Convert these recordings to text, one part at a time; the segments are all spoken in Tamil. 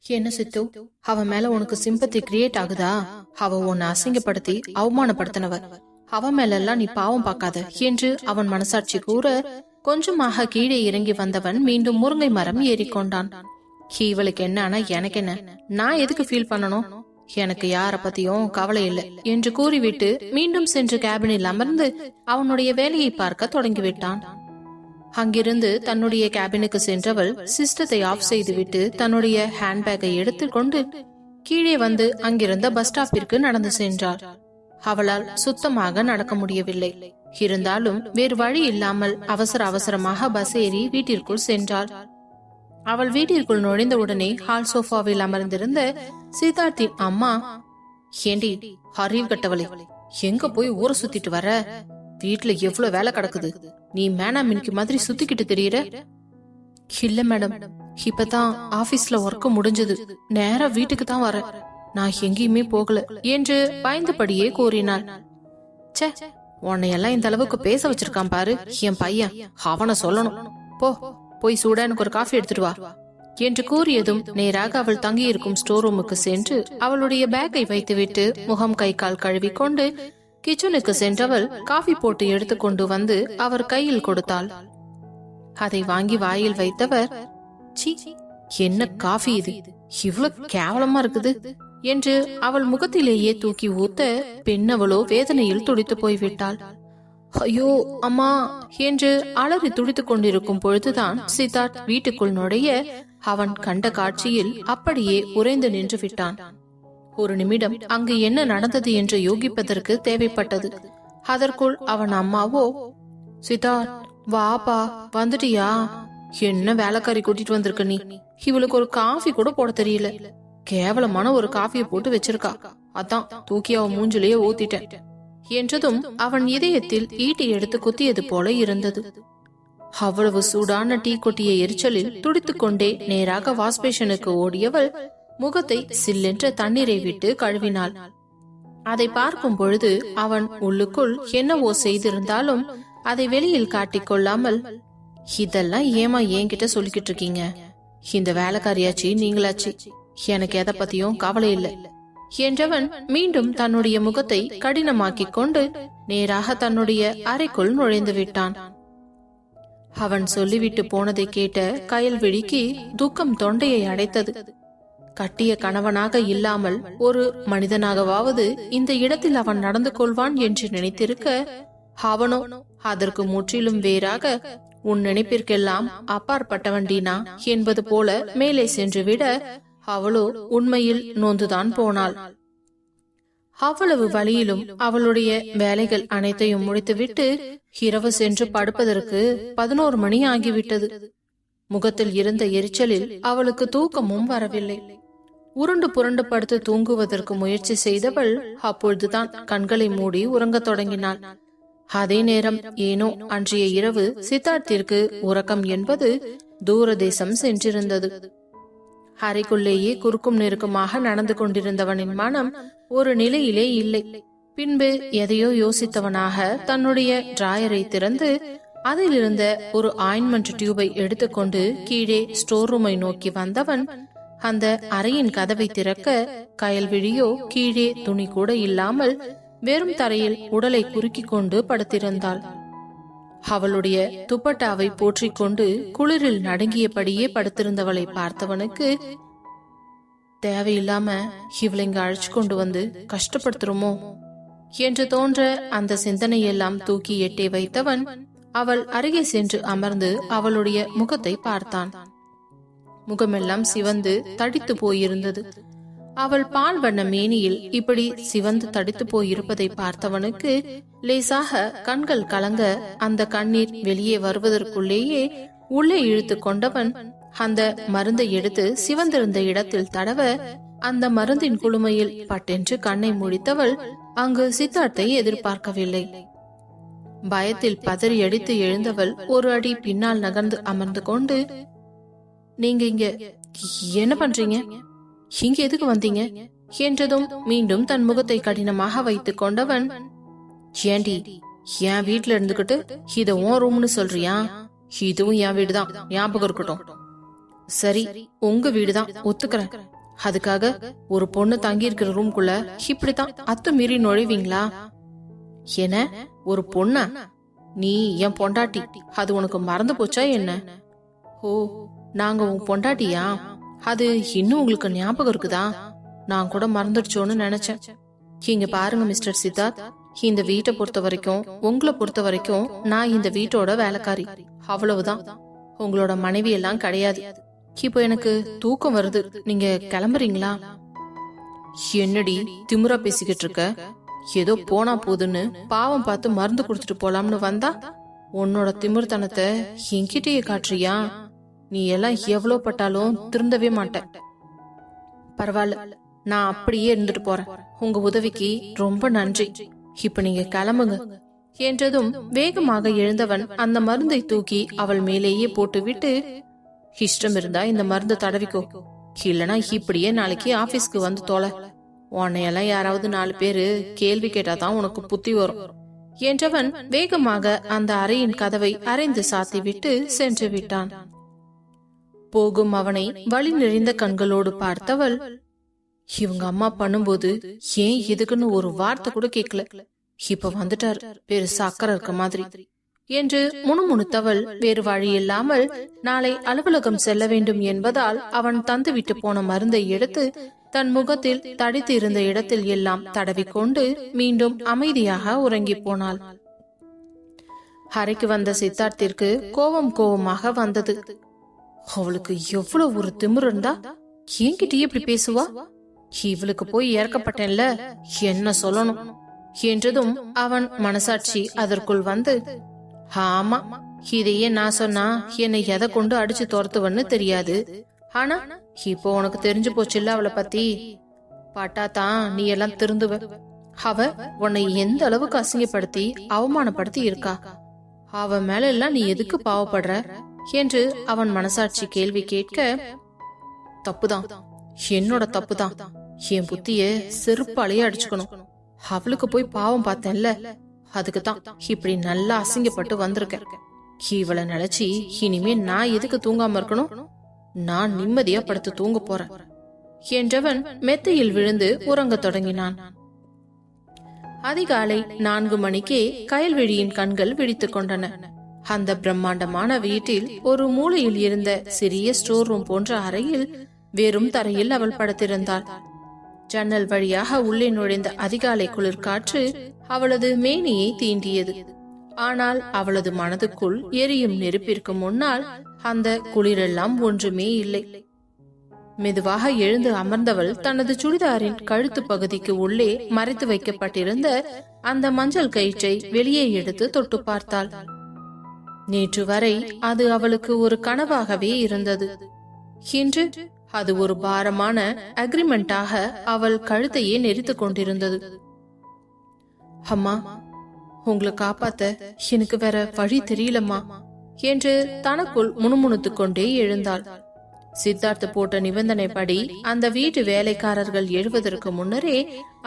என்ன சித்து, அவ மேல உனக்கு சிம்பத்தி கிரியேட் ஆகுதா? அவ உன்னை அசிங்கப்படுத்தி அவமானப்படுத்தினவ. அவ மேல எல்லாம் நீ பாவம் பார்க்காத என்று அவன் மனசாட்சி கூற, கொஞ்சமாக கீழே இறங்கி வந்தவன் மீண்டும் முருங்கை மரம் ஏறிக்கொண்டான். இவளுக்கு என்ன ஆனா எனக்கு என்ன, நான் எதுக்கு ஃபீல் பண்ணணும்? எனக்கு யார பத்தியும் கவலை இல்லை என்று கூறிவிட்டு மீண்டும் சென்று கேபினில் அமர்ந்து அவனுடைய வேலையை பார்க்க தொடங்கிவிட்டான். அங்கிருந்து தன்னுடைய கேபினுக்கு சென்றவள் சிஸ்டத்தை ஆஃப் செய்துவிட்டு தன்னுடைய ஹேண்ட்பேக்கை எடுத்துக்கொண்டு கீழே வந்து அங்கிருந்த பஸ் ஸ்டாப்பிற்கு நடந்து சென்றாள். அவளால் சுத்தமாக நடக்க முடியவில்லை. இருந்தாலும் வேறு வழி இல்லாமல் அவசர அவசரமாக பஸ் ஏறி வீட்டிற்குள் சென்றாள். அவள் வீட்டிற்குள் நுழைந்தவுடனே ஹால் சோஃபாவில் அமர்ந்திருந்த சித்தார்த்தின் அம்மா, ஏண்டி அறிவு கட்டவளே, எங்க போய் ஊரை சுத்திட்டு வர? வீட்டுல எவ்வளவு வேலை கிடக்குது, நீ மேனா மினிக்கு மாதிரி சுத்திக்கிட்டு தெரியற? இல்ல மேடம், இப்பதான் ஆபீஸ்ல ஒர்க் முடிஞ்சது, நேரா வீட்டுக்கு தான் வர, நான் எங்கேயுமே போகல என்று பயந்தபடியே கூறினாள். சே, உன்னையெல்லாம் இந்த அளவுக்கு பேச வச்சிருக்கான் பாரு என் பையன், அவனை சொல்லணும். போய் சூடா எனக்கு ஒரு காஃபி எடுத்துட்டு வா என்று கூறியதும் நேராக அவள் தங்கியிருக்கும் ஸ்டோர் ரூமுக்கு சென்று அவளுடைய பேக்கை வைத்துவிட்டு முகம் கை கால் கழுவிக்கொண்டு கிச்சனுக்கு சென்றவள் காஃபி போட்டு எடுத்துக்கொண்டு வந்து அவர் கையில் கொடுத்தாள். அதை வாங்கி வாயில் வைத்தவர், சீ, என்ன காஃபி இது, இவ்வளவு கேவலமா இருக்குது என்று அவள் முகத்திலேயே தூக்கி ஊத்த பெண்ணவளோ வேதனையில் துடித்து போய்விட்டாள். ஐயோ அம்மா என்று அலறி துடித்துக் கொண்டிருக்கும் பொழுதுதான் சித்தார்த் வீட்டுக்குள் நுழைய அவன் கண்ட காட்சியில் அப்படியே உறைந்து நின்று விட்டான். ஒரு நிமிடம் அங்கு என்ன நடந்தது என்று யோகிப்பதற்கு தேவைப்பட்டது. அதற்குள் அவன் அம்மாவோ, சித்தார்த் வாப்பா, வந்துட்டியா? என்ன வேலைக்காரி கூட்டிட்டு வந்திருக்க நீ? இவளுக்கு ஒரு காஃபி கூட போட தெரியல, கேவலமான ஒரு காஃபியை போட்டு வச்சிருக்கா, அதான் தூக்கி அவ மூஞ்சிலேயே ஊத்திட்டேன் என்றதும் அவன் இதயத்தில் ஈட்டி எடுத்து குத்தியது போல இருந்தது. அவ்வளவு சூடான டீ கொட்டிய எரிச்சலில் துடித்துக் கொண்டே நேராக வாஷ்பேஷனுக்கு ஓடியவள் முகத்தை சில்லென்ற தண்ணீரை விட்டு கழுவினாள். அதை பார்க்கும் பொழுது அவன் உள்ளுக்குள் என்னவோ செய்திருந்தாலும் அதை வெளியில் காட்டிக் கொள்ளாமல், இதெல்லாம் ஏமா என்கிட்ட சொல்லிக்கிட்டு இருக்கீங்க? இந்த வேலைக்காரியாச்சு நீங்களாச்சு, எனக்கு எதை பத்தியும் கவலை இல்லை என்றவன் மீண்டும் தன்னுடைய முகத்தை கடினமாக்கிக் கொண்டு நேராக தன்னுடைய அறைக்குள் நுழைந்து விட்டான். அவன் சொல்லிவிட்டு போனதை கேட்ட கயல்விழிக்கு துக்கம் தொண்டையை அடைத்தது. கட்டிய கணவனாக இல்லாமல் ஒரு மனிதனாகவாவது இந்த இடத்தில் அவன் நடந்து கொள்வான் என்று நினைத்திருக்க, அவனோ அதற்கு முற்றிலும் வேறாக, உன் நினைப்பிற்கெல்லாம் அப்பாற்பட்டவன்டீனா என்பது போல மேலே சென்று விட, அவளோ உண்மையில் நொந்துதான் போனாள். அவ்வளவு வழியிலும் அவளுடைய வேலைகள் அனைத்தையும் முடித்துவிட்டு இரவு சென்று படுப்பதற்கு 11 மணி ஆகிவிட்டது. முகத்தில் இருந்த எரிச்சலில் அவளுக்கு தூக்கமும் வரவில்லை. உருண்டு புரண்டு படுத்து தூங்குவதற்கு முயற்சி செய்தவள் அப்பொழுதுதான் கண்களை மூடி உறங்கத் தொடங்கினாள். அதே நேரம் ஏனோ அன்றைய இரவு சித்தார்த்திற்கு உறக்கம் என்பது தூரதேசம் சென்றிருந்தது. அறைக்குள்ளேயே குறுக்கும் நெருக்கமாக நடந்து கொண்டிருந்தவனின் மனம் ஒரு நிலையிலே இல்லை. பின்பு எதையோ யோசித்தவனாக தன்னுடைய டிராயரை திறந்து அதிலிருந்த ஒரு ஆயின்மெண்ட் டியூபை எடுத்துக்கொண்டு கீழே ஸ்டோர் ரூமை நோக்கி வந்தவன் அந்த அறையின் கதவை திறக்க, கயல்விழியோ கீழே துணி கூட இல்லாமல் வெறும் தரையில் உடலை குறுக்கிக் கொண்டு படுத்திருந்தாள். அவளுடைய துப்பட்டாவை போற்றிக் கொண்டு குளிரில் நடுங்கியபடியே படுத்திருந்தவளை பார்த்தவனுக்கு, தேவையில்லாம இவளை இங்க அழைச்சு கொண்டு வந்து கஷ்டப்படுத்துறோமோ என்று தோன்ற அந்த சிந்தனையெல்லாம் தூக்கி எட்டே வைத்தவன் அவள் அருகே சென்று அமர்ந்து அவளுடைய முகத்தை பார்த்தான். முகமெல்லாம் சிவந்து தடித்து போயிருந்தது. அவள் பால் வண்ண மேனியில் இப்படி சிவந்து தடித்து போயிருப்பதை பார்த்தவனுக்கு லேசாக கண்கள் கலங்க, அந்த கண்ணீர் வெளியே வருவதற்குள்ளேயே உள்ளே இழுத்து கொண்டவன் அந்த மருந்தை எடுத்து சிவந்திருந்த இடத்தில் தடவ, அந்த மருந்தின் குளுமையில் பட்டென்று கண்ணை முடித்தவள் அங்கு சித்தார்த்தை எதிர்பார்க்கவில்லை. பயத்தில் பதறி அடித்து எழுந்தவள் ஒரு அடி பின்னால் நகர்ந்து அமர்ந்து கொண்டு, நீங்க இங்க என்ன பண்றீங்க? இங்க எதுக்கு வந்தீங்க என்றதும் மீண்டும் தன் முகத்தை கடினமாக வைத்துக் கொண்டவன், ஏண்டி என் வீட்டுல இருந்துகிட்டு இத உன் ரூம்னு சொல்றியா? இதுவும் என் வீடுதான், ஞாபகம் இருக்கட்டும். சரி, உங்க வீடுதான், ஒத்துக்கிறேன். அதுக்காக ஒரு பொண்ணு தங்கி இருக்கிற ரூம்குள்ள இப்படித்தான் அத்துமீறி நுழைவீங்களா? என்ன, ஒரு பொண்ணா? நீ என் பொண்டாட்டி, அது உனக்கு மறந்து போச்சா என்ன? ஓ, நாங்க உன் பொண்டாட்டியா? அது இன்னும் உங்களுக்கு ஞாபகம் இருக்குதா? நான் கூட மறந்துடுச்சோன்னு நினைச்சேன். இங்க பாருங்க மிஸ்டர் சித்தார்த், இந்த வீட்டை பொறுத்த வரைக்கும், உங்களை பொறுத்த வரைக்கும் நான் இந்த வீட்டோட வேலைக்காரி, அவ்வளவுதான். உங்களோட மனைவி எல்லாம் கிடையாது. இப்போ எனக்கு தூக்கம் வருது, நீங்க கிளம்புறீங்களா? என்னடி திமிரா பேசிக்கிட்டு இருக்க? ஏதோ போனா போதுன்னு பாவம் பார்த்து மருந்து குடுத்துட்டு போலாம்னு வந்தா உன்னோட திமிர்த்தனத்தை என்கிட்டயே காட்டுறியா? நீ எல்லாம் எவ்வளவு பட்டாலும் திருந்தவே மாட்ட. பரவாயில்ல, நான் அப்படியே இருந்துட்டு போறேன். உங்க உதவிக்கு ரொம்ப நன்றி. இப்ப நீங்க கிளம்புங்க என்றதும் வேகமாக எழுந்தவன் அந்த மருந்தை தூக்கி அவள் மேலேயே போட்டுவிட்டு, இஷ்டம் இருந்தா இந்த மருந்து தடவிக்கோ, இல்லனா இப்படியே நாளைக்கு ஆபீஸ்க்கு வந்து தோல. உன்னையெல்லாம் யாராவது 4 பேரு கேள்வி கேட்டாதான் உனக்கு புத்தி வரும் என்றவன் வேகமாக அந்த அறையின் கதவை அரைந்து சாத்திவிட்டு சென்று விட்டான். போகும் அவனை வழி நிறைந்த கண்களோடு பார்த்தவள், இவங்க அம்மா பண்ணும்போது ஏன் எதுக்குன்னு ஒரு வார்த்தை கூட கேட்கல, இப்ப வந்துட்டாரு பெருசா அக்கறை இருக்க மாதிரி என்று முணுமுணுத்தவள் வேறு வழி இல்லாமல் நாளை அலுவலகம் செல்ல வேண்டும் என்பதால் அவன் தந்துவிட்டு போன மருந்தை எடுத்து தன் முகத்தில் தடித்து இருந்த இடத்தில் எல்லாம் தடவிக்கொண்டு மீண்டும் அமைதியாக உறங்கி போனாள். அறைக்கு வந்த சித்தார்த்திற்கு கோபமாக வந்தது. அவளுக்கு எவ்வளவு ஒரு திமிரு இருந்தா என்கிட்டயே இப்படி பேசுவா? இவளுக்கு போய் இறக்கப்பட்டேன்ல, என்ன சொல்லணும் என்றதும் அவன் மனசாட்சி அதற்குள் வந்து, ஆமா, இதையே நான் சொன்னா என்னை எதை கொண்டு அடிச்சு துரத்துவன்னு தெரியாது. ஆனா இப்போ உனக்கு தெரிஞ்சு போச்சுல்ல அவளை பத்தி. பட்டாதான் நீ எல்லாம் திருந்துவ. அவ உன்னை எந்த அளவுக்கு அசிங்கப்படுத்தி அவமானப்படுத்தி இருக்கா? அவ மேல எல்லாம் நீ எதுக்கு பாவப்படுற என்று அவன் மனசாட்சி கேள்வி கேட்க, தப்புதான், என்னோட தப்புதான். என் புத்திய செருப்பாலேயே அடிச்சுக்கணும். அவளுக்கு போய் பாவம் பார்த்தேன்ல, அதுக்குதான் இப்படி நல்லா அசிங்கப்பட்டு வந்திருக்கேன். இவளை நினைச்சு இனிமே நான் எதுக்கு தூங்காம இருக்கணும்? நான் நிம்மதியா படுத்து தூங்க போறேன் என்றவன் மெத்தையில் விழுந்து உறங்க தொடங்கினான். அதிகாலை 4 மணிக்கே கயல்விழியின் கண்கள் விழித்துக் கொண்டன. அந்த பிரம்மாண்டமான வீட்டில் ஒரு மூலையில் இருந்த சிறிய ஸ்டோர் ரூம் போன்ற அறையில் வெறும் தரையில் அவள் படுத்திருந்தாள். ஜன்னல் வழியாக உள்ளே நுழைந்த அதிகாலை குளிர்காற்று அவளது மேனியை தீண்டியது. ஆனால் அவளது மனதுக்குள் எரியும் நெருப்பிற்கு முன்னால் அந்த குளிரெல்லாம் ஒன்றுமே இல்லை. மெதுவாக எழுந்து அமர்ந்தவள் தனது சுடிதாரின் கழுத்து பகுதிக்கு உள்ளே மறைத்து வைக்கப்பட்டிருந்த அந்த மஞ்சள் கயிற்றை வெளியே எடுத்து தொட்டு பார்த்தாள். நேற்று வரை அது அவளுக்கு ஒரு கனவாகவே இருந்தது. இன்று அது ஒரு பாரமான அக்ரிமெண்டாக அவள் கழுத்தையே நெரித்து கொண்டிருந்தது. அம்மா, உங்களை காப்பாத்த எனக்கு வேற வழி தெரியலம்மா என்று தனக்குள் முணுமுணுத்துக் கொண்டே எழுந்தாள். சித்தார்த்த போட்ட நிபந்தனைப்படி அந்த வீட்டு வேலைக்காரர்கள் எழுவதற்கு முன்னரே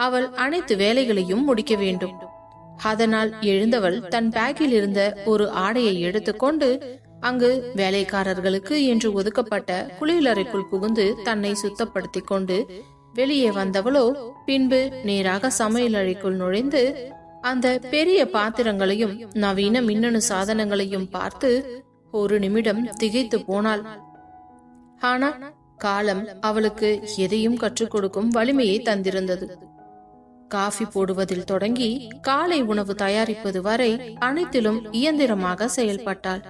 அவள் அனைத்து வேலைகளையும் முடிக்க வேண்டும். அதனால் எழுந்தவள் தன் பேக்கில் இருந்த ஒரு ஆடையை எடுத்துக்கொண்டு அங்கு வேலைக்காரர்களுக்கு என்று ஒதுக்கப்பட்ட குளியலறைக்குள் புகுந்து தன்னை சுத்தப்படுத்திக் கொண்டு வெளியே வந்தவளோ பின்பு நேராக சமையல் அறைக்குள் நுழைந்து அந்த பெரிய பாத்திரங்களையும் நவீன மின்னணு சாதனங்களையும் பார்த்து ஒரு நிமிடம் திகைத்து போனாள். ஆனா காலம் அவளுக்கு எதையும் கற்றுக் கொடுக்கும் வலிமையை தந்திருந்தது. காஃபி போடுவதில் தொடங்கி காலை உணவு தயாரிப்பது வரை அனைத்திலும் இயந்திரமாக செயல்பட்டாள்.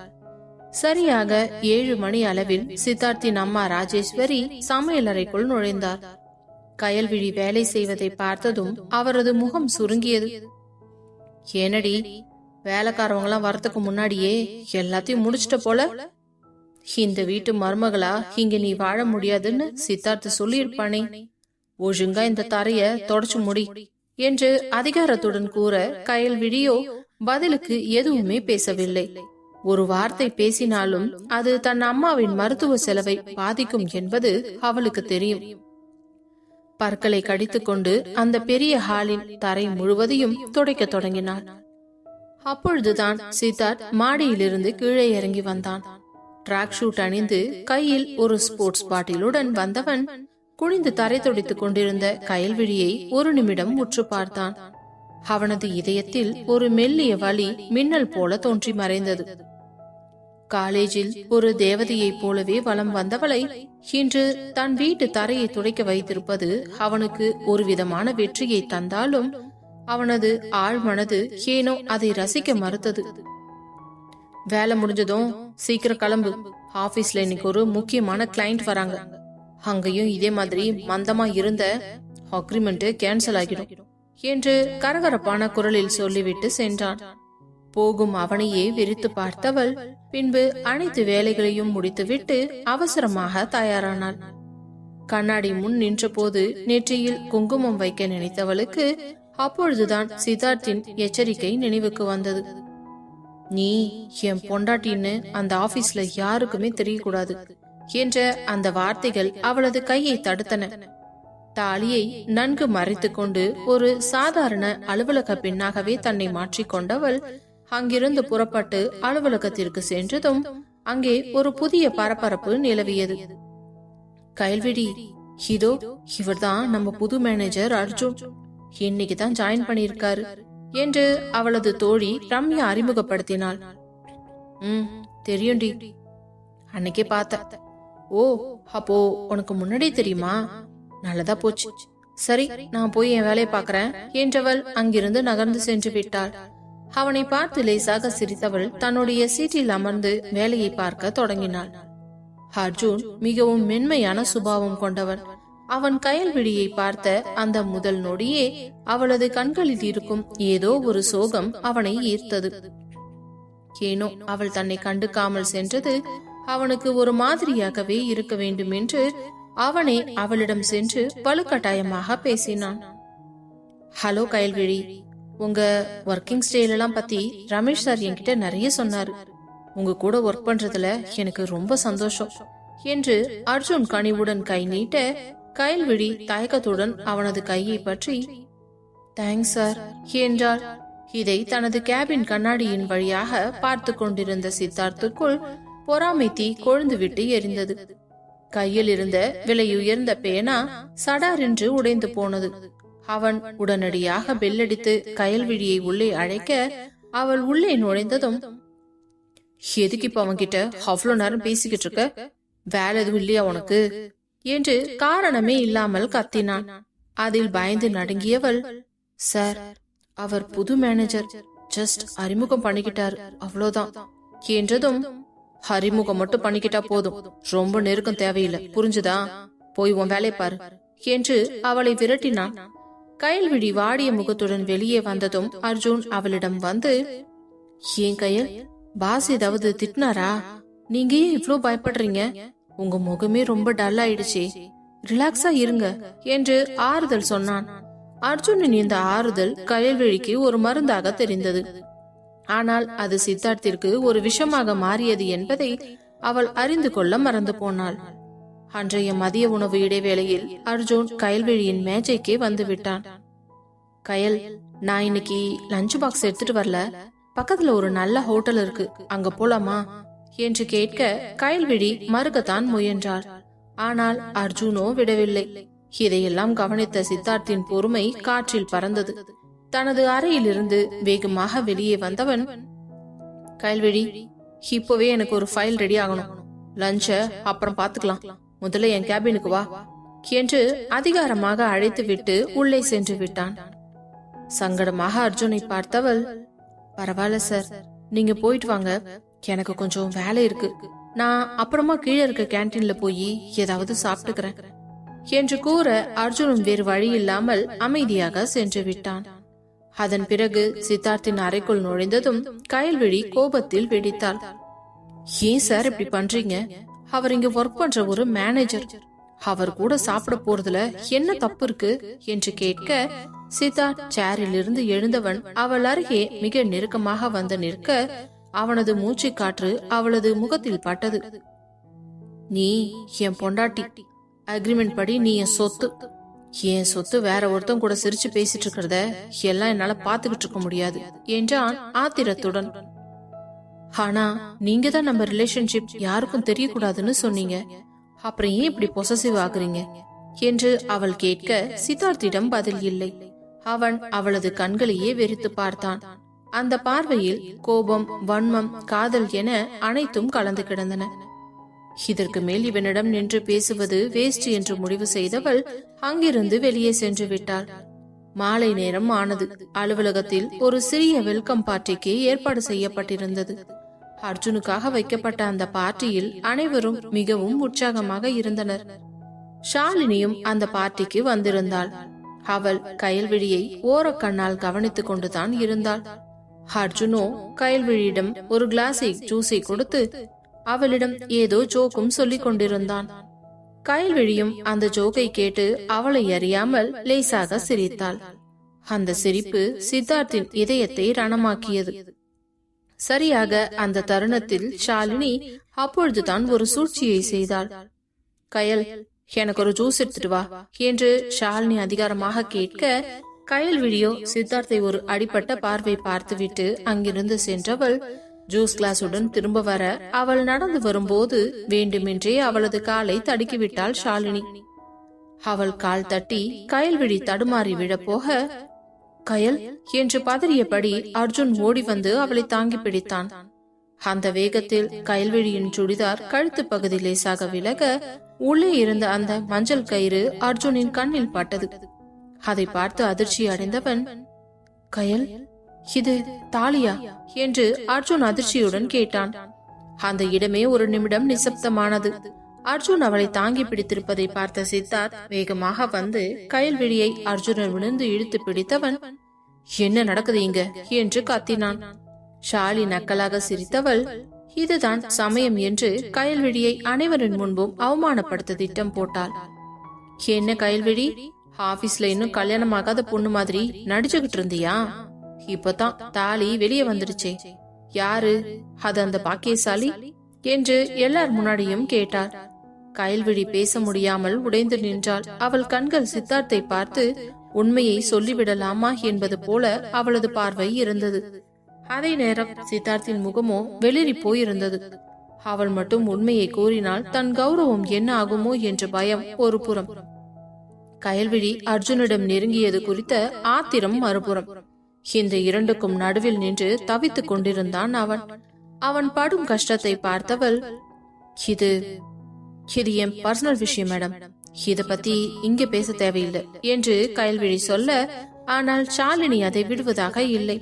சரியாக 7 மணி அளவில் சித்தார்த்தின் அம்மா ராஜேஸ்வரி சமையலறைக்குள் நுழைந்தார். கயல்விழி வேலை செய்வதை பார்த்ததும் அவரது முகம் சுருங்கியது. ஏனடி, வேலைக்காரவங்க எல்லாம் வரத்துக்கு முன்னாடியே எல்லாத்தையும் முடிச்சிட்ட போல? இந்த வீட்டு மருமகளா இங்க நீ வாழ முடியாதுன்னு சித்தார்த்த சொல்லியிருப்பானே. ஒழுங்கா இந்த தரைய தொடச்சு முடி என்று அதிகாரத்துடன் கூற கயல்விழியோ பதிலுக்கு எதுவுமே பேசவில்லை. ஒரு வார்த்தை பேசினாலும் அது தன் அம்மாவின் மருத்துவ செலவை பாதிக்கும் என்பது அவளுக்கு தெரியும். பற்களை கடித்துக் கொண்டு அந்த பெரிய ஹாலின் தரை முழுவதையும் துடைக்க தொடங்கினாள். அப்பொழுதுதான் சித்தார்த் மாடியிலிருந்து கீழே இறங்கி வந்தான். ட்ராக் ஷூட் அணிந்து கையில் ஒரு ஸ்போர்ட்ஸ் பாட்டிலுடன் வந்தவன் குனிந்து தரை துடைத்துக் கொண்டிருந்த கயல்விழியை ஒரு நிமிடம் உற்று பார்த்தான். அவனது இதயத்தில் ஒரு மெல்லிய வலி மின்னல் போல தோன்றி மறைந்தது. காலேஜில் ஒரு தேவதையைப் போலவே வலம் வந்தவளை இன்று தன் வீட்டு தரையை துடைக்க வைத்திருப்பது அவனுக்கு ஒரு விதமான வெற்றியை தந்தாலும் அவனது ஆழ்மனது ஏனோ அதை ரசிக்க மறுத்தது. வேலை முடிஞ்சதும் சீக்கிரம் கிளம்பு, ஆபீஸ்ல இன்னைக்கு ஒரு முக்கியமான கிளைண்ட் வராங்க, அங்கேயும் இதே மாதிரி மந்தமா இருந்த அக்ரிமெண்ட் கேன்சல் ஆகிடும் என்று கரகரப்பான குரலில் சொல்லிவிட்டு சென்றான். போகும் அவனையே வெறித்து பார்த்தவள் பின்பு அனைத்து வேலைகளையும் முடித்துவிட்டு அவசரமாக தயாரானாள். கண்ணாடி முன் நின்றபோது நெற்றியில் குங்குமம் வைக்க நினைத்தவளுக்கு அப்பொழுதுதான் சித்தார்த்தின் எச்சரிக்கை நினைவுக்கு வந்தது. நீ என் பொண்டாட்டின்னு அந்த ஆபீஸ்ல யாருக்குமே தெரியக்கூடாது என்ற அந்த வார்த்தைகள் அவளது கையை தடுத்தன. தாலியை நன்கு மறைத்து கொண்டு ஒரு சாதாரண அலுவலக பெண்ணாகவே தன்னை மாற்றிக்கொண்டவள் அங்கிருந்து புறப்பட்டு அலுவலகத்திற்கு சென்றதும் அங்கே ஒரு புதிய பரபரப்பு நிலவியது. கயல்விழி, இதோ இவர்தான் நம்ம புது மேனேஜர் அர்ஜுன், இன்னைக்குதான் ஜாயின் பண்ணிருக்காரு என்று அவளது தோழி ரம்யா அறிமுகப்படுத்தினாள். தெரியும்டி, அன்னைக்கே பார்த்த. ஓ, அப்போ உனக்கு முன்னாடி தெரியுமா? நல்லதா போச்சு. சரி, நான் போய் என் வேலையை பாக்குறேன் என்றவள் அங்கிருந்து நகர்ந்து சென்று விட்டாள். அவனை பார்த்து லேசாக சிரித்தவள் தன்னுடைய சீட்டில் அமர்ந்து வேலையை பார்க்க தொடங்கினாள். அர்ஜுன் மிகவும் மென்மையான சுபாவம் கொண்டவன். அவன் கயல்விழியை பார்த்த அந்த முதல் நொடியே அவளது கண்களில் இருக்கும் ஏதோ ஒரு சோகம் அவனை ஈர்த்தது. ஏனோ அவள் தன்னை கண்டுக்காமல் சென்றது அவனுக்கு ஒரு மாதிரியாகவே இருக்க வேண்டும் என்று அவனே அவளிடம் சென்று வலுக்கட்டாயமாக பேசினான். ஹலோ கயல்விழி, உங்க ஒர்க்கிங் ஸ்டைல் எல்லாம் பத்தி ரமேஷ் சார் என்கிட்ட நிறைய சொன்னாரு. உங்க கூட ஒர்க் பண்றதுல எனக்கு ரொம்ப சந்தோஷம் என்று அர்ஜுன் கனிவுடன் கை நீட்ட கயல்விழி தயக்கத்துடன் அவனது கையை பற்றி தேங்க்ஸ் சார் என்றாள். இதை தனது கேபின் கண்ணாடியின் வழியாக பார்த்து கொண்டிருந்த சித்தார்த்துக்குள் பொறாமை தீ கொழுந்து விட்டு எரிந்தது. கையில் இருந்த விலையுயர்ந்த பேனா சடார் என்று உடைந்து போனது. அவன் உடனடியாக பெல்லடித்து கயல்விழியை உள்ளே அழைக்க அவள் உள்ளே நுழைந்ததும், எதுக்கு இப்ப அவன்கிட்ட அவ்வளவு நேரம் பேசிக்கிட்டு இருக்க? வேலை எதுவும் இல்லையா உனக்கு என்று காரணமே இல்லாமல் கத்தினான். அதில் பயந்து நடுங்கியவள், சார், அவர் புது மேனேஜர், ஜஸ்ட் அறிமுகம் பண்ணிக்கிட்டாரு, அவ்வளவுதான் என்றதும், அறிமுகம் மட்டும் பண்ணிக்கிட்டா போதும், ரொம்ப நெருக்கம் தேவையில்லை, புரிஞ்சுதா? போய் உன் வேலை பாரு என்று அவளை விரட்டினான். கயல்விழி வாடிய முகத்துடன் வெளியே வந்ததும் அர்ஜுன் அவளிடம் வந்து, ஏன் கயல், பாஸ் ஏதாவது திட்டினாரா? நீங்க ஏன் இவ்ளோ பயப்படுறீங்க? உங்க முகமே ரொம்ப டல் ஆயிடுச்சு, ரிலாக்ஸா இருங்க என்று ஆறுதல் சொன்னான். அர்ஜுனின் இந்த ஆறுதல் கயல்விழிக்கு ஒரு மருந்தாக தெரிந்தது. ஆனால் அது சித்தார்த்திற்கு ஒரு விஷமாக மாறியது என்பதை அவள் அறிந்து கொள்ள மறந்து போனாள். அன்றைய மதிய உணவு இடைவேளையில் அர்ஜுன் கயல்விழியின் மேஜைக்கே வந்து விட்டான். கயல், நான் இன்னைக்கு லஞ்ச் பாக்ஸ் எடுத்துட்டு வரல, பக்கத்துல ஒரு நல்ல ஹோட்டல் இருக்கு, அங்க போலாமா என்று கேட்க கயல்விழி மறுக்கத்தான் முயன்றாள். ஆனால் அர்ஜுனோ விடவில்லை. இதையெல்லாம் கவனித்த சித்தார்த்தின் பொறுமை காற்றில் பறந்தது. தனது அறையில் இருந்து வேகமாக வெளியே வந்தவன், கயல்விழி, இப்பவே எனக்கு ஒரு ஃபைல் ரெடி ஆகணும், லஞ்ச அப்புறம் பாத்துக்கலாம், முதல்ல என் கேபினுக்கு வா என்று அதிகாரமாக அழைத்து விட்டு உள்ளே சென்று விட்டான். சங்கடமாக அர்ஜுனை பார்த்தவள், பரவாயில்ல சார், நீங்க போயிட்டு வாங்க, எனக்கு கொஞ்சம் வேலை இருக்கு, நான் அப்புறமா கீழே இருக்க கேன்டீன்ல போய் ஏதாவது சாப்பிட்டுக்கிறேன் என்று கூற அர்ஜுனும் வேறு வழி இல்லாமல் அமைதியாக சென்று விட்டான். அதன் பிறகு சித்தார்த்தின் அறைக்குள் நுழைந்ததும் கயல்விழி கோபத்தில் வெடித்தாள். ஏன் சார் இப்படி பண்றீங்க? அவர் இங்க ஒர்க் பண்ற ஒரு மேனேஜர், அவர் கூட சாப்பிட போறதுல என்ன தப்பு இருக்கு என்று கேட்க சித்தார்த் சேரில் இருந்து எழுந்தவன் அவள் அருகே மிக நெருக்கமாக வந்து நிற்க அவனது மூச்சு காற்று அவளது முகத்தில் பட்டது. நீ என் பொண்டாட்டி, அக்ரிமெண்ட் படி நீ என் சொத்து, என் சொத்து வேற ஒருத்தன் கூட சிரிச்சு பேசிட்டு இருக்கிறத எல்லாம் என்னால பாத்துக்கிட்டு இருக்க முடியாது என்றான் ஆத்திரத்துடன். ஆனா நீங்க தான் நம்ம ரிலேஷன்ஷிப் யாருக்கும் தெரியக்கூடாதுன்னு சொன்னீங்க, அப்புறம் ஏன் இப்படி பொசசிவ் ஆகுறீங்க என்று அவள் கேட்க சித்தார்த்திடம் பதில் இல்லை. அவன் அவளது கண்களையே வெறித்து பார்த்தான். அந்த பார்வையில் கோபம், வன்மம், காதல் என அனைத்தும் கலந்து கிடந்தன. இதற்கு மேல் இவனிடம் நின்று பேசுவது வேஸ்ட் என்று முடிவு செய்தவள் அங்கிருந்து வெளியே சென்று விட்டாள். மாலை நேரம் ஆனது. அலுவலகத்தில் ஒரு சிறிய வெல்கம் பார்ட்டிக்கு ஏற்பாடு செய்யப்பட்டிருந்தது. அர்ஜுனுக்காக வைக்கப்பட்ட அந்த பார்ட்டியில் அனைவரும் மிகவும் உற்சாகமாக இருந்தனர். ஷாலினியும் அந்த பார்ட்டிக்கு வந்திருந்தாள். அவள் கயல்விழியை ஓரக்கண்ணால் கவனித்துக் கொண்டுதான் இருந்தாள். அர்ஜுனோ கயல்விழியிடம் ஒரு கிளாஸை ஜூஸை கொடுத்து அவளிடம் ஏதோ ஜோக்கும் சொல்லிக் கொண்டிருந்தான். கயல்விழியும் அந்த ஜோக்கை கேட்டு அவளை அறியாமல் லேசாக சிரித்தாள். அந்த சிரிப்பு சித்தார்த்தின் இதயத்தை ரணமாக்கியது. சரியாக அந்த தருணத்தில் ஷாலினி அப்பொழுதுதான் ஒரு சூழ்ச்சியை செய்தாள். கயல், எனக்கு ஒரு ஜூஸ் எடுத்துட்டு வா என்று ஷாலினி அதிகாரமாக கேட்க, கயல்விழியோ சித்தார்த்தை ஒரு அடிப்பட்ட பார்வை பார்த்துவிட்டு அங்கிருந்து சென்றவள் ஜூஸ் கிளாஸுடன் திரும்ப வர அவள் நடந்து வரும்போது வேண்டுமென்றே அவளது காலை தடுக்கிவிட்டாள் ஷாலினி. அவள் கால் தட்டி கயல்விழி தடுமாறி விழப்போக, கயல் என்று பதறியபடி அர்ஜுன் ஓடி வந்து அவளை தாங்கி பிடித்தான். அந்த வேகத்தில் கயல்விழியின் சுடிதார் கழுத்து பகுதி லேசாக விலக உள்ளே இருந்த அந்த மஞ்சள் கயிறு அர்ஜுனின் கண்ணில் பட்டது. அதை பார்த்து அதிர்ச்சி அடைந்தவன், கயல், இது தாலியா என்று அர்ஜுன் அதிர்ச்சியுடன் கேட்டான். அந்த இடமே ஒரு நிமிடம் நிசப்தமானது. அர்ஜுன் அவளை தாங்கி பிடித்திருப்பதை பார்த்த சித்தார்த் வேகமாக வந்து கயல்விழியை அர்ஜுனன் விழுந்து இழுத்து பிடித்தவன், என்ன நடக்குது இங்க என்று கத்தினான். ஷாலி நக்கலாக சிரித்தவள், இதுதான் சமயம் என்று கயல்விழியை அனைவரின் முன்பும் அவமானப்படுத்த திட்டம் போட்டாள். என்ன கயல்விழி, ஆபீஸ்ல இன்னும் கல்யாணம் ஆகாத பொண்ணு மாதிரி நடிச்சுகிட்டு இருந்தியா? இப்பதான் தாலி வெளியே வந்துடுச்சே, யாரு அது, அந்த பாக்கியசாலி என்று எல்லார் முன்னாடியும் கேட்டார். கயல்விழி பேச முடியாமல் உடைந்து நின்றாள். அவள் கண்கள் சித்தார்த்தை பார்த்து உண்மையை சொல்லிவிடலாமா என்பது போல அவளது பார்வை இருந்தது. அதே நேரம் சித்தார்த்தின் முகமோ வெளிரி போயிருந்தது. அவள் மட்டும் உண்மையை கூறினால் தன் கௌரவம் என்ன ஆகுமோ என்ற பயம் ஒரு புறம். கயல்விழி அர்ஜுனிடம் நெருங்கியது குறித்த ஆத்திரம் மறுபுறம். இந்த இரண்டுக்கும் நடுவில் நின்று தவித்துக் கொண்டிருந்தான் அவன். அவன் படும் கஷ்டத்தை பார்த்தவள், இது என் பர்சனல் விஷயம் மேடம், இத பத்தி இங்க பேச தேவையில்லை என்று கயல்விழி சொல்ல, ஆனால் ஷாலினி அதை விடுவதாக இல்லை.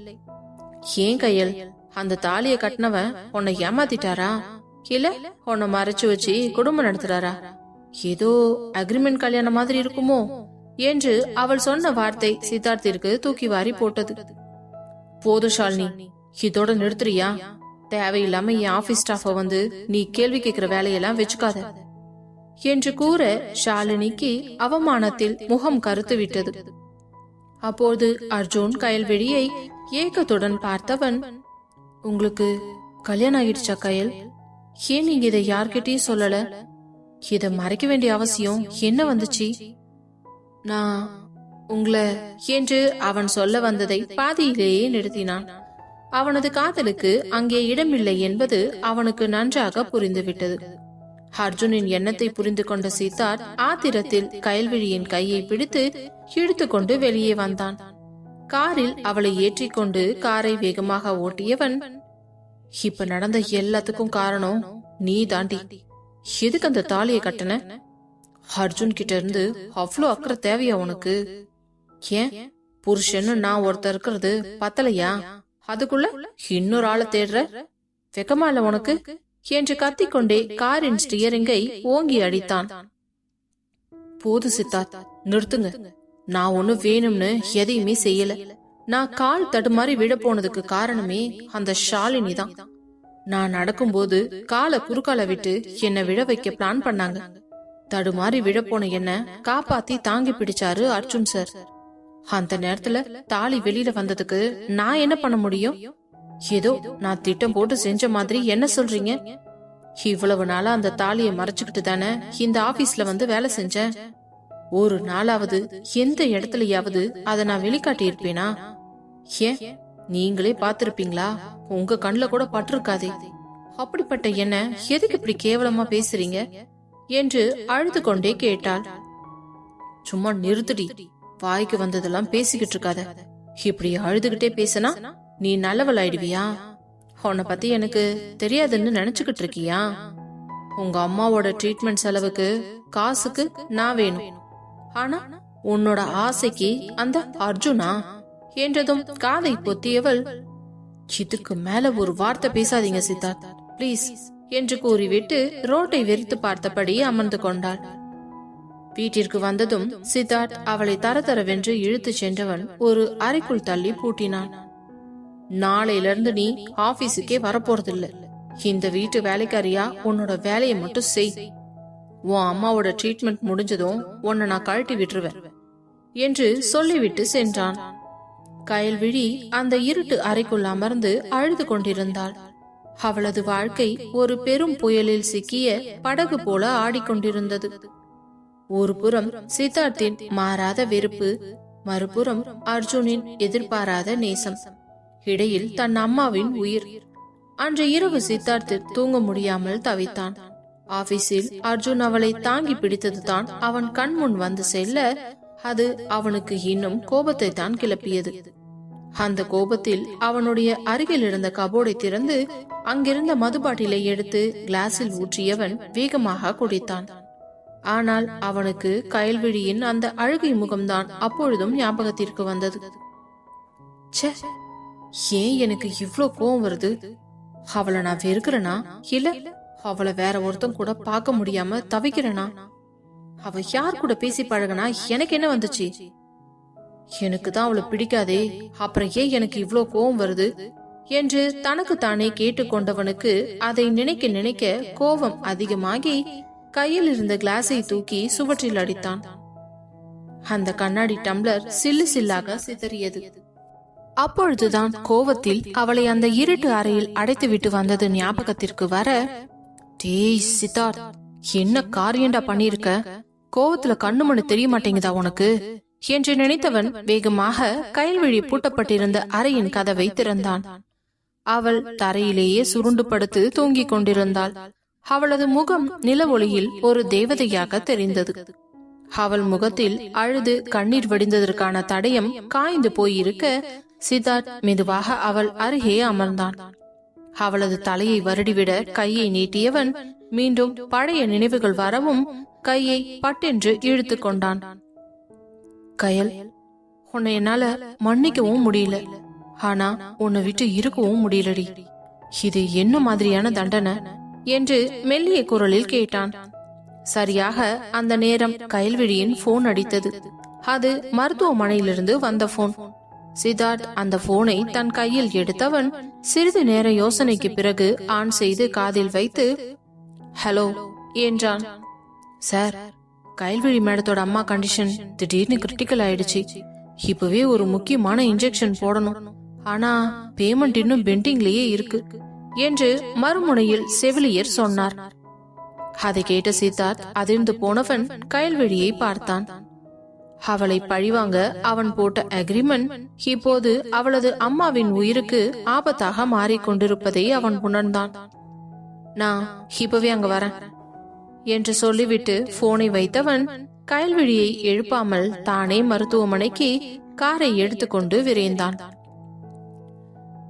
ஏன் கயல், அந்த தாலியை கட்டினவன் உன்னை ஏமாத்திட்டாரா, இல்ல உன்னை மறைச்சு வச்சு குடும்பம் நடத்துறாரா? ஏதோ அக்ரிமெண்ட் கல்யாணம் மாதிரி இருக்குமோ என்று அவள் சொன்ன வார்த்தை சித்தார்த்திற்கு தூக்கி வாரி போட்டது. போது ஷாலினி, இதோட நிறுத்துறியா? தேவையில்லாம என் ஆபீஸ் ஸ்டாஃப வந்து நீ கேள்வி கேட்கிற வேலையெல்லாம் வச்சுக்காத என்று கூற ஷாலினிக்கு அவமானத்தில் முகம் கருத்து விட்டது. அப்போது அர்ஜுன் கயல்விழியை ஏக்கத்துடன் பார்த்தவன், உங்களுக்கு கல்யாணம் ஆகிடுச்சா கயல்? ஏன் நீங்க இதை யார்கிட்டயும் சொல்லல? இத மறைக்க வேண்டிய அவசியம் என்ன வந்துச்சு? நான் உங்களை என்று அவன் சொல்ல வந்ததை பாதியிலேயே நிறுத்தினான். அவனது காதலுக்கு அங்கே இடமில்லை என்பது அவனுக்கு நன்றாக புரிந்துவிட்டது. அர்ஜுனின் எண்ணத்தை புரிந்து கொண்ட சித்தார்த் ஆத்திரத்தில் கயல்விழியின் கையை பிடித்து இழுத்துக்கொண்டு வெளியே வந்தான். காரில் அவளை ஏற்றிக்கொண்டு காரை வேகமாக ஓட்டியவன், இப்ப நடந்த எல்லாத்துக்கும் காரணம் நீ தாண்டி. எதுக்கு அந்த தாலியை கட்டன? அர்ஜுன் கிட்ட இருந்து அவ்வளோ அக்கறை தேவையா உனக்கு? ஏன் புருஷன்னு நான் ஒருத்தர் இருக்கிறது பத்தலையா? அதுக்குள்ள இன்னொரு ஆளை தேடுற? வெக்கமா இல்ல உனக்கு என்று கத்திக்கொண்டே காரின் ஸ்டியரிங்கை ஓங்கி அடித்தான். போது சித்தார்த், நிறுத்துங்க. நான் ஒண்ணு வேணும்னு எதையுமே செய்யல. நான் கால் தடுமாறி விழ போனதுக்கு காரணமே அந்த ஷாலினி தான். நான் நடக்கும்போது காலை குறுக்கால விட்டு என்னை விழ வைக்க பிளான் பண்ணாங்க. தடுமாறி விழப்போன என்ன காப்பாத்தி தாங்கி பிடிச்சாரு அர்ஜுன் சார். அந்த நேரத்துல தாலி வெளியில வந்ததுக்கு நான் என்ன பண்ண முடியும்? ஏதோ நான் திட்டம் போட்டு செஞ்ச மாதிரி என்ன சொல்றீங்க? இவ்வளவு நாளா அந்த தாலியை மறைச்சுக்கிட்டு தானே இந்த ஆபீஸ்ல வந்து வேலை செஞ்சேன். ஒரு நாளாவது எந்த இடத்துலயாவது அதை நான் வெளிக்காட்டி இருப்பேனா? ஏன் நீங்களே பாத்திருப்பீங்களா? உங்க கண்ணுல கூட பட்டிருக்காதே. அப்படிப்பட்ட என்ன எதுக்கு இப்படி கேவலமா பேசுறீங்க என்று அழுது கொண்டே கேட்டாள். சும்மா நிறுத்துடி, வாய்க்கு வந்ததெல்லாம் பேசிக்கிட்டு இருக்காத. இப்படி அழுதுகிட்டே பேசினா நீ நல்லவள் ஆயிடுவியா? உன்னை பத்தி எனக்கு தெரியாதுன்னு நினைச்சுக்கிட்டு இருக்கியா? உங்க அம்மாவோட ட்ரீட்மெண்ட் செலவுக்கு காசுக்கு நான் வேணும், ஆனா உன்னோட ஆசைக்கு அந்த அர்ஜுனா என்றதும் காதை பொத்தியவள், இதுக்கு மேல ஒரு வார்த்தை பேசாதீங்க சித்தார்த் பிளீஸ் என்று கூறிவிட்டு ரோட்டை வெறித்து பார்த்தபடி அமர்ந்து கொண்டாள். வீட்டிற்கு வந்ததும் சித்தார்த் அவளை தரதரவென்று இழுத்து சென்றவன் ஒரு அறைக்குள் தள்ளி பூட்டினான். நாளையிலிருந்து நீ ஆபீஸுக்கே வரப்போறதில்ல. இந்த வீட்டு வேலைக்காரியா உன்னோட வேலையை மட்டும் செய். உன் அம்மாவோட ட்ரீட்மெண்ட் முடிஞ்சதும் உன்னை நான் கழட்டி விட்டுருவேன் என்று சொல்லிவிட்டு சென்றான். கயல்விழி அந்த இருட்டு அறைக்குள் அமர்ந்து அழுது கொண்டிருந்தாள். அவளது வாழ்க்கை ஒரு பெரும் புயலில் சிக்கிய படகு போல ஆடிக்கொண்டிருந்தது. ஒரு புறம் சித்தார்த்தின் மாறாத வெறுப்பு, மறுபுறம் அர்ஜுனின் எதிர்பாராத நேசம், இடையில் தன் அம்மாவின் உயிர். அன்று இரவு சித்தார்த்து தூங்க முடியாமல் தவித்தான். ஆபீஸில் அர்ஜுன் அவளை தாங்கி பிடித்ததுதான் அவன் கண் முன் வந்து செல்ல அது அவனுக்கு இன்னும் கோபத்தை தான் கிளப்பியது. அந்த கோபத்தில் அவனுடைய அருகில் இருந்த கபோர்டை திறந்து அங்கிருந்த மதுபாட்டிலை எடுத்து கிளாஸில் ஊற்றியவன் வேகமாக குடித்தான். ஆனால் அவனுக்கு கயல்விழியின் அந்த அழுகை முகம்தான் அப்பொழுதும் ஞாபகத்திற்கு வந்தது. ச்சே, ஏன் எனக்கு இவ்ளோ கோவம் வருது? அவளை நான் வெறுக்கிறனா, இல்ல அவளை வேற ஒருத்தன் கூட பார்க்க முடியாம தவிக்கிறனா? அவ யார் கூட பேசி பழகனா எனக்கு என்ன வந்துச்சு? எனக்கு தான் அவளை பிடிக்காதே, அப்புறம் ஏன் எனக்கு இவ்ளோ கோவம் வருது என்று தனக்கு தானே கேட்டுக்கொண்டவனுக்கு அதை நினைக்க நினைக்க கோபம் அதிகமாகி கையில் இருந்த கிளாஸை தூக்கி சுவற்றில் அடித்தான். அந்த கண்ணாடி டம்ளர் சில்லு சில்லாக சிதறியது. அப்பொழுதுதான் கோவத்தில் அவளை அந்த இருட்டு அறையில் அடைத்து விட்டு வந்தது ஞாபகத்திற்கு வர, டேய் சித்தார்த், என்ன காரியண்டா பண்ணிருக்க? கோவத்துல கண்ணு மண்ணு தெரிய மாட்டேங்குதா உனக்கு என்று நினைத்தவன் வேகமாக கயல்விழி பூட்டப்பட்டிருந்த அறையின் கதவை திறந்தான். அவள் தரையிலேயே சுருண்டு படுத்து தூங்கிக் கொண்டிருந்தாள். அவளது முகம் நில ஒளியில் ஒரு தேவதையாக தெரிந்தது. அவள் முகத்தில் அழுது கண்ணீர் வடிந்ததற்கான தடயம் காய்ந்து போயிருக்க சித்தார்த் மெதுவாக அவள் அருகே அமர்ந்தான். அவளது தலையை வருடிவிட கையை நீட்டியவன் மீண்டும் பழைய நினைவுகள் வரவும் கையை பட்டென்று இழுத்து கொண்டான். கயல், உன்னை என்னால மன்னிக்கவும் முடியல, ஆனா உன்னை விட்டு இருக்கவும் முடியலடி. இது என்ன மாதிரியான தண்டனை என்று மெல்லிய குரலில் கேட்டான். சரியாக அந்த நேரம் கயல்விழியின் போன் அடித்தது. அது மருத்துவமனையிலிருந்து வந்த போன். சித்தார்த் அந்த போனை தன் கையில் எடுத்தவன் சிறிது நேர யோசனைக்கு பிறகு ஆன் செய்து காதில் வைத்து ஹலோ என்றான். சார், கயல்விழி மேடத்தோட அம்மா கண்டிஷன் திடீர்னு கிரிட்டிக்கல் ஆயிடுச்சு. இப்பவே ஒரு முக்கியமான இன்ஜெக்ஷன் போடணும், ஆனா பேமெண்ட் இன்னும் பெண்டிங்லயே இருக்கு என்று மறுமுனையில் செவிலியர் சொன்னார். அதை கேட்ட சித்தார்த் அதிர்ந்து போனவன் கயல்விழியை பார்த்தான். அவளை பழிவாங்க அவன் போட்ட அக்ரிமெண்ட் இப்போது அவளது அம்மாவின் உயிருக்கு ஆபத்தாக மாறிக்கொண்டிருப்பதை அவன் உணர்ந்தான். நான் இப்பவே அங்க வரேன் என்று சொல்லிவிட்டு போனை வைத்தவன் கயல்விழியை எழுப்பாமல் தானே மருத்துவமனைக்கு காரை எடுத்துக்கொண்டு விரைந்தான்.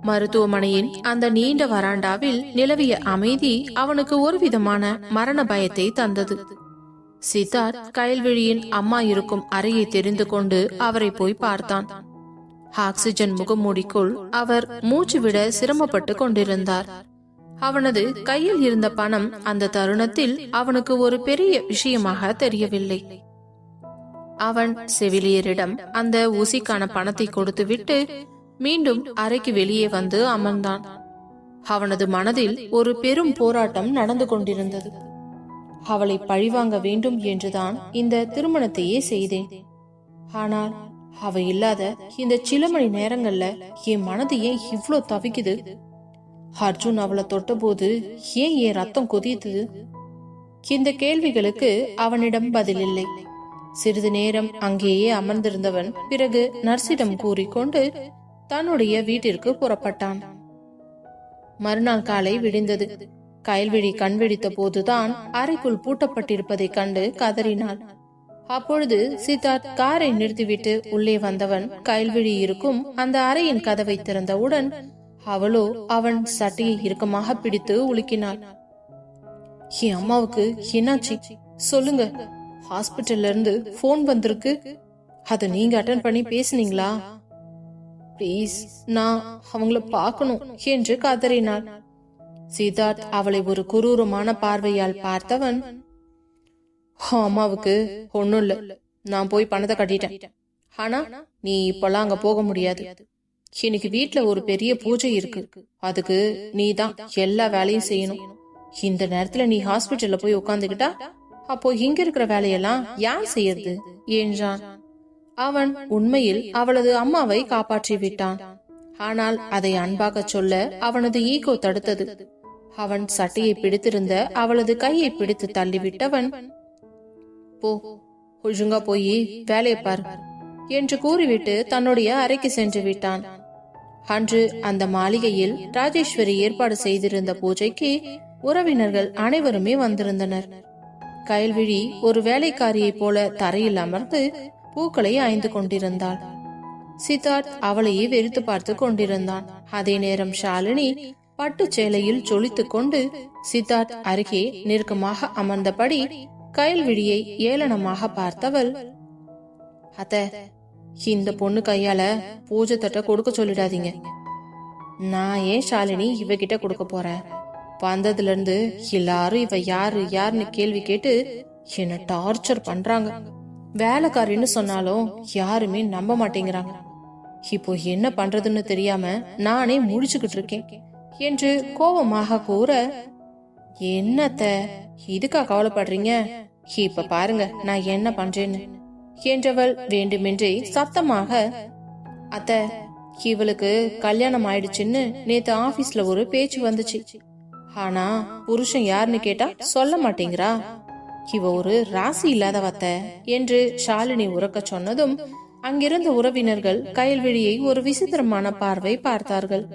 மருத்துவமனையின் அந்த நீண்ட வராண்டாவில் நிலவிய அமைதி அவனுக்கு ஒரு விதமான மரண பயத்தை தந்தது. சித்தார்த் கயல்விழியின் அம்மா இருக்கும் அறையை தெரிந்து கொண்டு அவரை போய் பார்த்தான். ஆக்சிஜன் முகமூடிக்குள் அவர் மூச்சு விட சிரமப்பட்டு கொண்டிருந்தார். அவனது கையில் இருந்த பணம் அந்த தருணத்தில் அவனுக்கு ஒரு பெரிய விஷயமாக தெரியவில்லை. அவன் செவிலியரிடம் அந்த ஊசிக்கான பணத்தை கொடுத்துவிட்டு மீண்டும் அறைக்கு வெளியே வந்து அமர்ந்தான். அவனது மனதில் ஒரு பெரும் போராட்டம் நடந்து கொண்டிருந்தது. அவளை பழிவாங்க வேண்டும் என்றுதான் இந்த திருமணத்தையே செய்தேன். ஆனால் அவ இல்லாத இந்த சில மணி நேரங்கள்ல என் மனது ஏன் இவ்ளோ தவிக்குது? அர்ஜுன் அவளை தொட்டபோது ஏன் என் ரத்தம் கொதித்தது? இந்த கேள்விகளுக்கு அவனிடம் பதில் இல்லை. சிறிது நேரம் அங்கேயே அமர்ந்திருந்தவன் பிறகு நர்சிடம் கூறிக்கொண்டு தன்னுடைய வீட்டிற்கு புறப்பட்டான். மறுநாள் காலை விடிந்தது. கயல்விழி கண் விழித்த போதுதான் அறைக்குள் பூட்டப்பட்டிருப்பதை கண்டு கதறினாள். அப்பொழுது சித்தார்த் காரை நிறுத்திவிட்டு உள்ளே வந்தவன் கயல்விழி இருக்கும் அந்த அறையின் கதவை திறந்தவுடன் அவளோ அவன் சட்டையை இறுக்கமாக பிடித்து உலுக்கினாள். என் அம்மாவுக்கு என்னாச்சு சொல்லுங்க, ஹாஸ்பிட்டல்ல இருந்து போன் வந்திருக்கு, அத நீங்க அட்டன் பண்ணி பேசுனீங்களா? ப்ளீஸ், நான் அவங்கள பார்க்கணும் என்று கதறினாள். சித்தார்த் அவளை ஒரு குரூரமான பார்வையால் பார்த்தவன், அம்மாவுக்கு ஒண்ணும் இல்ல, நான் போய் பணத்தை கட்டிட்டேன். ஆனா நீ இப்பெல்லாம் அங்க போக முடியாது. இன்னைக்கு வீட்டுல ஒரு பெரிய பூஜை இருக்கு, அதுக்கு நீ தான் எல்லா வேலையும் செய்யணும். இந்த நேரத்துல நீ ஹாஸ்பிட்டல்ல போய் உட்காந்துக்கிட்டா அப்போ இங்க இருக்கிற வேலையெல்லாம் யார் செய்யறது என்றான். அவன் உண்மையில் அவளது அம்மாவை காப்பாற்றி விட்டான். ஆனால் அதை அன்பாக சொல்ல அவனது ஈகோ தடுத்தது. அவன் சட்டையை பிடித்திருந்த அவளது கையை பிடித்து தள்ளிவிட்டவன், போ, ஒழுங்கா போய் வேலையை பார் என்று கூறிவிட்டு தன்னுடைய அறைக்கு சென்று விட்டான். அன்று அந்த மாளிகையில் ராஜேஸ்வரி ஏற்பாடு செய்திருந்த பூஜைக்கு உறவினர்கள் அனைவருமே வந்திருந்தனர். கயல்விழி ஒரு வேலைக்காரியை போல தரையில் அமர்ந்து பூக்களை ஆய்ந்து கொண்டிருந்தாள். சித்தார்த் அவளையே வெறுத்து பார்த்து கொண்டிருந்தான். அதே நேரம் ஷாலினி பட்டு சேலையில் ஜொலித்துக் கொண்டு சித்தார்த் அருகே நெருக்கமாக அமர்ந்தபடி கயல்விழியை ஏளனமாக பார்த்தவள், அத்த, இந்த பொண்ணு கையால பூஜை தட்ட கொடுக்க சொல்லிடாதீங்க. நான் ஏன் ஷாலினி இவகிட்ட கொடுக்க போறேன்? வந்ததுல இருந்து எல்லாரும் இவ யாரு யாருன்னு கேள்வி கேட்டு என்ன டார்ச்சர் பண்றாங்க. வேலைக்காரின்னு சொன்னாலும் யாருமே நம்ப மாட்டேங்கிறாங்க. இப்போ என்ன பண்றதுன்னு தெரியாம நானே முழிச்சுக்கிட்டு இருக்கேன் என்று கோபமாக கூற, என்னத்த இதுக்கா கவலைப்படுறீங்க? இப்ப பாருங்க நான் என்ன பண்றேன்னு என்றவள் வேண்டுமென்றே சத்தமாக, அத்த, இவளுக்கு கல்யாணம் ஆயிடுச்சுன்னு நேத்து ஆபீஸ்ல ஒரு பேச்சு வந்துச்சு. ஆனா புருஷன் யாருன்னு கேட்டா சொல்ல மாட்டேங்கிறா. இவ ஒரு ராசி இல்லாதவத்த என்று ஷாலினி உறக்க சொன்னதும் அங்கிருந்த உறவினர்கள் கயல்விழியை ஒரு விசித்திரமான பார்வை பார்த்தார்கள்.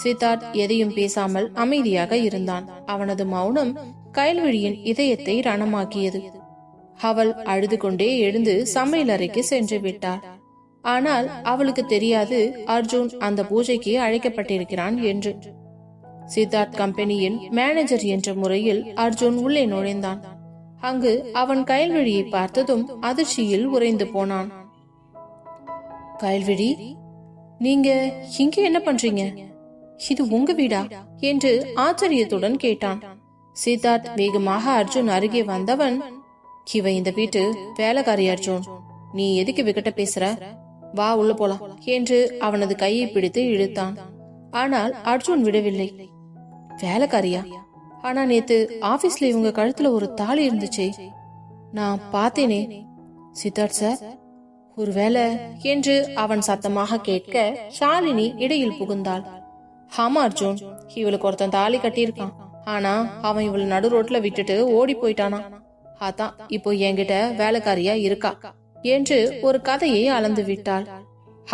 சித்தார்த் எதையும் பேசாமல் அமைதியாக இருந்தான். அவனது மௌனம் கயல்விழியின் இதயத்தை ரணமாக்கியது. அவள் அழுது கொண்டே எழுந்து சமையல் அறைக்கு சென்று விட்டாள். ஆனால் அவளுக்கு தெரியாது அர்ஜுன் அந்த பூஜைக்கு அழைக்கப்பட்டிருக்கிறான் என்று. சித்தார்த் கம்பெனியின் மேனேஜர் என்ற முறையில் அர்ஜுன் உள்ளே நுழைந்தான். அங்கு அவன் கயல்விழியை பார்த்ததும் அதிர்ச்சியில் உறைந்து போனான். கயல்விழி, நீங்க இங்க என்ன பண்றீங்க? இது உங்க வீடா என்று ஆச்சரியத்துடன் கேட்டான். சித்தார்த் வேகமாக அர்ஜுன் அருகே வந்தவன், இவ இந்த வீட்டு வேலைக்காரி அர்ஜுன், நீ எதுக்கு விகட்ட பேசுற? வா உள்ள போலாம் என்று அவனது கையை பிடித்து இழுத்தான். ஆனால் அர்ஜுன் விடவில்லை. வேலைக்காரியா? ஆனா நேத்து ஆபீஸ்ல இவங்க கழுத்துல ஒரு தாலி இருந்துச்சே, நான் பார்த்தேனே. சித்தார்த் சார், ஒருவேளை என்று அவன் சத்தமாக கேட்க ஷாலினி இடையில் புகுந்தாள். ஆமா அர்ஜுன், இவளுக்கு ஒருத்தன் தாலி கட்டியிருக்கான். ஆனா அவன் இவள் நடு ரோட்ல விட்டுட்டு ஓடி போயிட்டானா. அதான் இப்போ என்கிட்ட வேலைக்காரியா இருக்கா என்று ஒரு கதையை அளந்து விட்டாள்.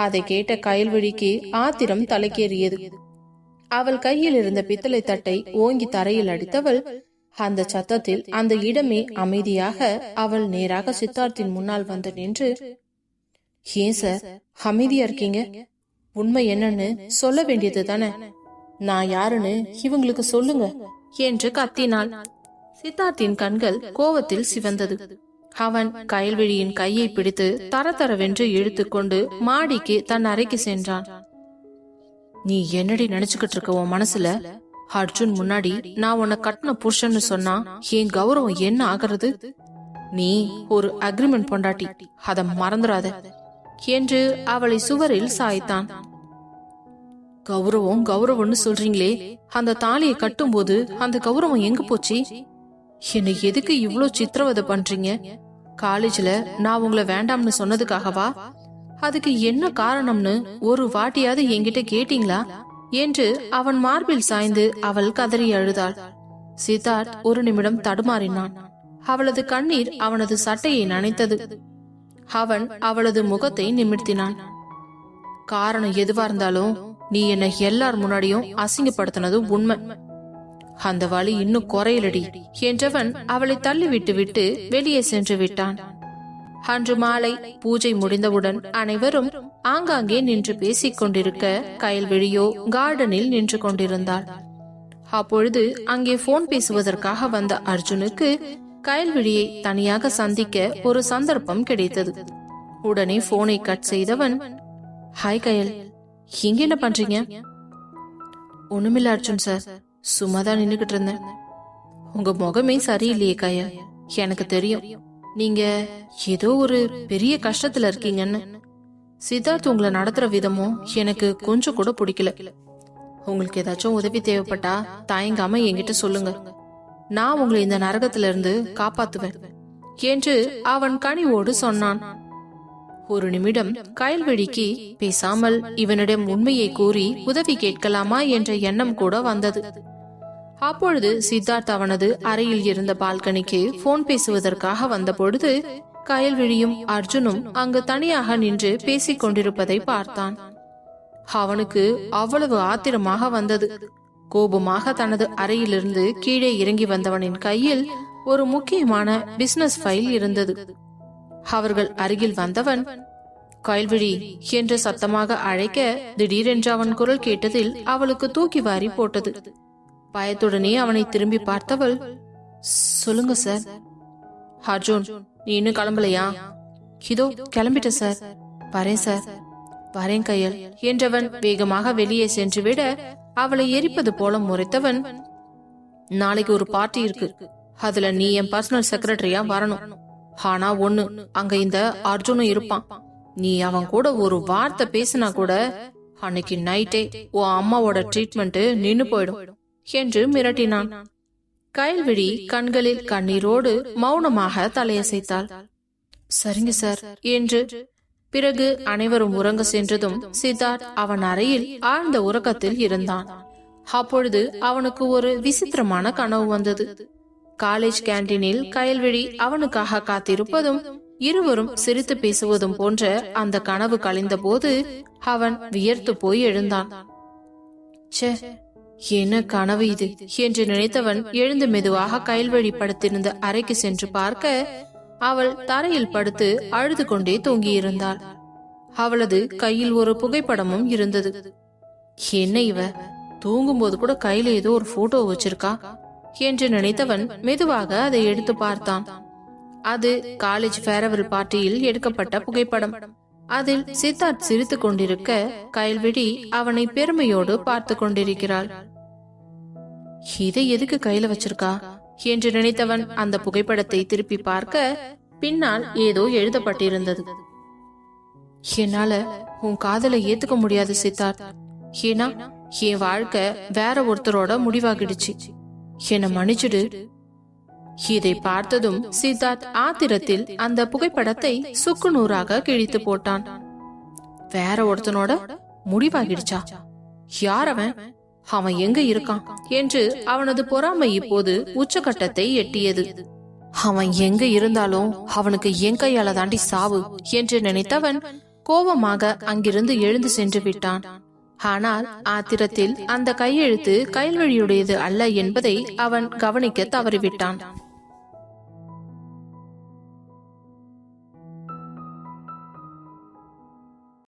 அதை கேட்ட கயல்விழிக்கு ஆத்திரம் தலைக்கேறியது. அவள் கையில் இருந்த பித்தளை தட்டை ஓங்கி தரையில் அடித்தவள், அந்த சத்தத்தில் அந்த இடமே அமைதியாக அவள் நேராக சித்தார்த்தின் முன்னால் வந்து நின்று, ஏன் சார் அமைதியா இருக்கீங்க? உண்மை என்னன்னு சொல்ல வேண்டியது தானே? நான் யாருன்னு இவங்களுக்கு சொல்லுங்க என்று கத்தினாள். சித்தார்த்தின் கண்கள் கோவத்தில் சிவந்தது. அவன் கயல்விழியின் கையை பிடித்து தரதரவென்று இழுத்துக்கொண்டு மாடிக்கு தன் அறைக்கு சென்றான். நீ என்னடி நினைச்சுக்கிட்டு இருக்க உன் மனசுல? அர்ஜுன் முன்னாடி நான் உன்னை கட்டின புருஷன்னு சொன்னா என் கௌரவம் என்ன ஆகிறது? நீ ஒரு அக்ரிமெண்ட் பொண்டாட்டி, அத மறந்துடாத என்று அவளை சுவரில் சாய்த்தான். கௌரவம் கௌரவம்னு சொல்றீங்களே, அந்த தாலியை கட்டும் போது அந்த கௌரவம் எங்க போச்சு? என்னை எதுக்கு இவ்ளோ சித்திரவதை பண்றீங்க? காலேஜ்ல நான் உங்களை வேண்டாம்னு சொன்னதுக்காகவா? அதுக்கு என்ன காரணம்னு ஒரு வாட்டியாவது என்கிட்ட கேட்டீங்களா என்று அவன் மார்பில் சாய்ந்து அவள் கதறி அழுதாள். சித்தார்த் ஒரு நிமிடம் தடுமாறினான். அவளது கண்ணீர் அவனது சட்டையை நனைத்தது. அவன் அவளது முகத்தை நிமிர்த்தினான். காரணம் எதுவா இருந்தாலும் நீ என்னை எல்லார் முன்னாடியும் அசிங்கப்படுத்தினது உண்மை. அந்த வலி இன்னும் குறையலடி என்றவன் அவளை தள்ளிவிட்டு விட்டு வெளியே சென்று விட்டான். அன்று மாலை பூஜை முடிந்தவுடன் அனைவரும் ஆங்காங்கே நின்று பேசிக் கொண்டிருக்க கயல்விழியோ கார்டனில் நின்று கொண்டிருந்தாள். அப்பொழுது அங்கே போன் பேசுவதற்காக வந்த அர்ஜுனுக்கு கயல்விழியை தனியாக சந்திக்க ஒரு சந்தர்ப்பம் கிடைத்தது. உடனே போனை கட் செய்தவன், ஹாய் கயல், இங்க என்ன பண்றீங்க? ஒண்ணுமில்ல அர்ஜுன் சார், சும்மாதான் நின்னுகிட்டு இருந்தேன். உங்க முகமே சரியில்லையே கயல், எனக்கு தெரியும் நீங்க ஏதோ ஒரு பெரிய கஷ்டத்துல இருக்கீங்கன்னு. சித்தார்த் உங்களை நடத்துற விதமும் எனக்கு கொஞ்சம் கூட பிடிக்கல. உங்களுக்கு ஏதாச்சும் உதவி தேவைப்பட்டா தயங்காம என்கிட்ட சொல்லுங்க, நான் உங்களை இந்த நரகத்துல இருந்து காப்பாத்துவேன் என்று அவன் கனிவோடு சொன்னான். ஒரு நிமிடம் கயல்விழிக்கு பேசாமல் இவனிடம் உண்மையை கூறி உதவி கேட்கலாமா என்ற எண்ணம் கூட வந்தது. அப்பொழுது சித்தார்த் அவனது அறையில் இருந்த பால்கனிக்கு போன் பேசுவதற்காக வந்த பொழுது கயல்விழியும் அர்ஜுனும் அங்கு தனியாக நின்று பேசிக் கொண்டிருப்பதை பார்த்தான். அவனுக்கு அவ்வளவு ஆத்திரமாக வந்தது. கோபமாக தனது அறையிலிருந்து கீழே இறங்கி வந்தவனின் கையில் ஒரு முக்கியமான பிசினஸ் ஃபைல் இருந்தது. அவர்கள் அருகில் வந்தவன், கயல்விழி என்று சத்தமாக அழைக்க திடீரென்று அவன் குரல் கேட்டதில் அவளுக்கு தூக்கி வாரி போட்டது. பயத்துடனே அவனை திரும்பி பார்த்தவள், சொல்லுங்க சார். அர்ஜுன், நீ இன்னும் கிளம்பலையா? இதோ கிளம்பிட்ட சார், வரேன் சார். வரேன் கயல் என்றவன் வேகமாக வெளியே சென்று விட அவளை எரிப்பது போல முறைத்தவன், நாளைக்கு ஒரு பார்ட்டி இருக்கு, அதுல நீ என் பர்சனல் செக்ரட்டரியா வரணும். ஆனா ஒண்ணு, அங்க இந்த அர்ஜுனும் இருப்பான். நீ அவன் கூட ஒரு வார்த்தை பேசினா கூட அன்னைக்கு நைட்டே உன் அம்மாவோட ட்ரீட்மெண்ட் நின்னு போயிடும் என்று மிரட்டினான். கயல்விழி கண்களில் கண்ணீரோடு மௌனமாக தலையசைத்தாள். சரிங்க சார் என்று. பிறகு அனைவரும் உறங்க சென்றதும் சித்தார்த் அவன் அறையில் ஆழ்ந்த உறக்கத்தில் இருந்தான். அப்பொழுது அவனுக்கு ஒரு விசித்திரமான கனவு வந்தது. காலேஜ் கேண்டீனில் கயல்விழி அவனுக்காக காத்திருப்பதும் இருவரும் சிரித்து பேசுவதும் போன்ற அந்த கனவு கழிந்த போது அவன் வியர்த்து போய் எழுந்தான். ச்சே, என்ன கனவு இது என்று நினைத்தவன் எழுந்து மெதுவாக கயல்விழி படுத்திருந்த அறைக்கு சென்று பார்க்க அவள் தரையில் படுத்து அழுது கொண்டே தூங்கியிருந்தாள். அவளது கையில் ஒரு புகைப்படமும் இருந்தது. என்ன இவ தூங்கும்போது கூட கையில ஏதோ ஒரு போட்டோ வச்சிருக்கா என்று நினைத்தவன் மெதுவாக அதை எடுத்து பார்த்தான். அது காலேஜ் ஃபேர்வெல் பார்ட்டியில் எடுக்கப்பட்ட புகைப்படம். அதில் சித்தார்த் சிரித்து கொண்டிருக்க கயல்விழி அவனை பெருமையோடு பார்த்து கொண்டிருக்கிறாள். இதை எதுக்கு கையில வச்சிருக்கா என்று நினைத்தவன் அந்த புகைப்படத்தை திருப்பி பார்க்க பின்னால் ஏதோ எழுதப்பட்டிருந்தது. என்னால உன் காதலை ஏத்துக்க முடியாது சித்தார்த். ஏன்னா என் வாழ்க்கை வேற ஒருத்தரோட முடிவாகிடுச்சு. என்னை மன்னிச்சுடு. இதை பார்த்ததும் சித்தார்த் ஆத்திரத்தில் அந்த புகைப்படத்தை சுக்குநூறாக கிழித்து போட்டான். வேற ஒருத்தனோட முடிவாகிடுச்சா? யார் அவன்? அவன் எங்க இருக்கான் என்று அவனது பொறாமை இப்போது உச்சகட்டத்தை எட்டியது. அவன் எங்க இருந்தாலும் அவனுக்கு என் கையால தாண்டி சாவு என்று நினைத்தவன் கோபமாக அங்கிருந்து எழுந்து சென்று விட்டான். ஆனால் ஆத்திரத்தில் அந்த கையெழுத்து கயல்விழியுடையது அல்ல என்பதை அவன் கவனிக்க தவறிவிட்டான்.